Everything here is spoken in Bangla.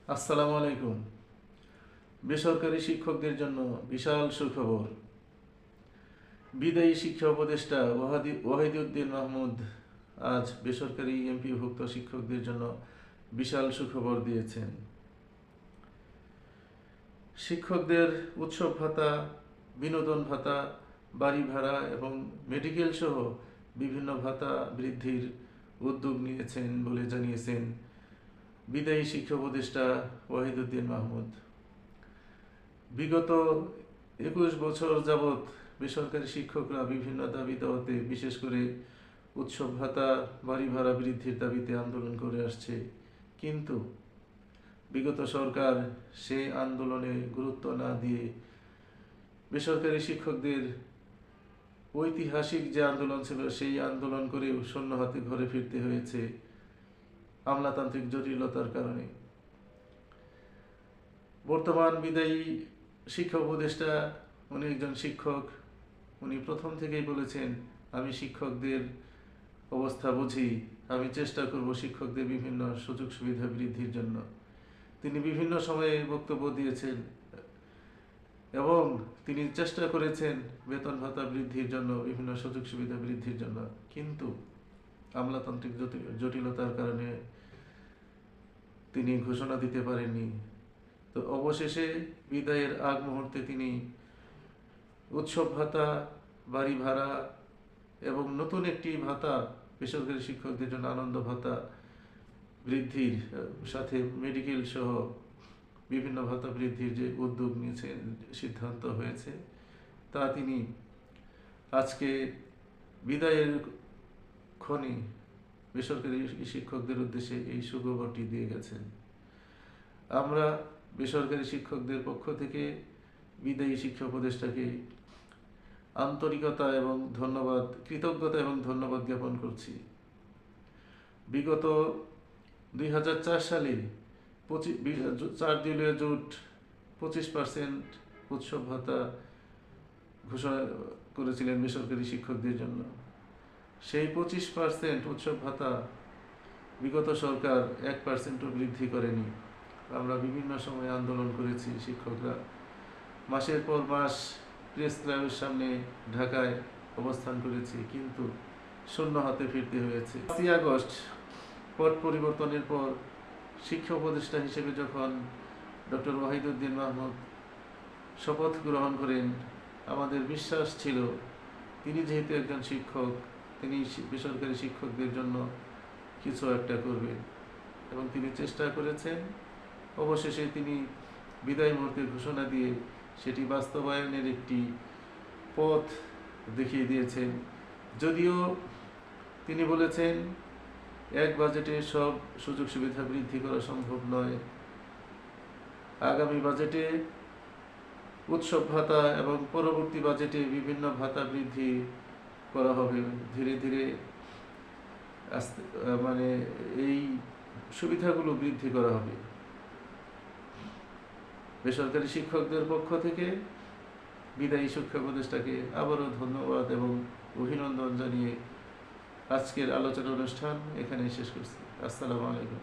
আসসালামু আলাইকুম। বেসরকারি শিক্ষকদের জন্য বিশাল সুখবর। বিদায়ী শিক্ষা উপদেষ্টা ওয়াহিদুদ্দিন মাহমুদ আজ বেসরকারি এমপিভুক্ত শিক্ষকদের জন্য বিশাল সুখবর দিয়েছেন। শিক্ষকদের উৎসব ভাতা, বিনোদন ভাতা, বাড়ি ভাড়া এবং মেডিকেল সহ বিভিন্ন ভাতা বৃদ্ধির উদ্যোগ নিয়েছেন বলে জানিয়েছেন বিদায়ী শিক্ষা উপদেষ্টা ওয়াহিদুদ্দিন মাহমুদ। বিগত 21 বছর যাবৎ বেসরকারি শিক্ষকরা বিভিন্ন দাবি দাওয়াতে, বিশেষ করে উৎসব ভাতা, বাড়ি ভাড়া বৃদ্ধির দাবিতে আন্দোলন করে আসছে। কিন্তু বিগত সরকার সেই আন্দোলনে গুরুত্ব না দিয়ে বেসরকারি শিক্ষকদের ঐতিহাসিক যে আন্দোলন ছিল সেই আন্দোলন করেও শূন্য হাতে ঘরে ফিরতে হয়েছে আমলাতান্ত্রিক জটিলতার কারণে। বর্তমান বিদায়ী শিক্ষা উপদেষ্টা উনি একজন শিক্ষক। উনি প্রথম থেকেই বলেছেন, আমি শিক্ষকদের অবস্থা বুঝি, আমি চেষ্টা করব শিক্ষকদের বিভিন্ন সুযোগ সুবিধা বৃদ্ধির জন্য। তিনি বিভিন্ন সময়ে বক্তব্য দিয়েছেন এবং তিনি চেষ্টা করেছেন বেতন ভাতা বৃদ্ধির জন্য, বিভিন্ন সুযোগ সুবিধা বৃদ্ধির জন্য, কিন্তু আমলাতান্ত্রিক জটিলতার কারণে তিনি ঘোষণা দিতে পারেননি। তো অবশেষে বিদায়ের আগ মুহূর্তে তিনি উৎসব ভাতা, বাড়ি ভাড়া এবং নতুন একটি ভাতা, বেসরকারি শিক্ষকদের জন্য আনন্দ ভাতা বৃদ্ধির সাথে মেডিকেল সহ বিভিন্ন ভাতা বৃদ্ধির যে উদ্যোগ নিয়েছেন, সিদ্ধান্ত হয়েছে, তা তিনি আজকে বিদায়ের ক্ষণে বেসরকারি শিক্ষকদের উদ্দেশ্যে এই সুখবরটি দিয়ে গেছেন। আমরা বেসরকারি শিক্ষকদের পক্ষ থেকে বিদায়ী শিক্ষা উপদেষ্টাকে আন্তরিকতা এবং কৃতজ্ঞতা এবং ধন্যবাদ জ্ঞাপন করছি। বিগত 2004 সালে 4 দলীয় জোট 25% উৎসব ভাতা ঘোষণা করেছিলেন বেসরকারি শিক্ষকদের জন্য। সেই 25% উৎসব ভাতা বিগত সরকার 1%ও বৃদ্ধি করেনি। আমরা বিভিন্ন সময় আন্দোলন করেছি, শিক্ষকরা মাসের পর মাস প্রেস ক্লাবের সামনে ঢাকায় অবস্থান করেছি, কিন্তু শূন্য হাতে ফিরতে হয়েছে। 5 আগস্ট পট পরিবর্তনের পর শিক্ষা উপদেষ্টা হিসেবে যখন ডক্টর ওয়াহিদুদ্দিন মাহমুদ শপথ গ্রহণ করেন, আমাদের বিশ্বাস ছিল তিনি যেহেতু একজন শিক্ষক, তিনি বেসরকারি শিক্ষকদের জন্য কিছু একটা করবেন এবং তিনি চেষ্টা করেছেন। অবশেষে তিনি বিদায় মুহূর্তে ঘোষণা দিয়ে সেটি বাস্তবায়নের একটি পথ দেখিয়ে দিয়েছেন। যদিও তিনি বলেছেন এক বাজেটে সব সুযোগ সুবিধা বৃদ্ধি করা সম্ভব নয়, আগামী বাজেটে উৎসব ভাতা এবং পরবর্তী বাজেটে বিভিন্ন ভাতা বৃদ্ধি করা হবে। ধীরে ধীরে এই সুবিধাগুলো বৃদ্ধি করা হবে। বেসরকারি শিক্ষকদের পক্ষ থেকে বিদায়ী শিক্ষা উপদেষ্টাকে আবারও ধন্যবাদ এবং অভিনন্দন জানিয়ে আজকের আলোচনা অনুষ্ঠান এখানেই শেষ করছি। আসসালামু আলাইকুম।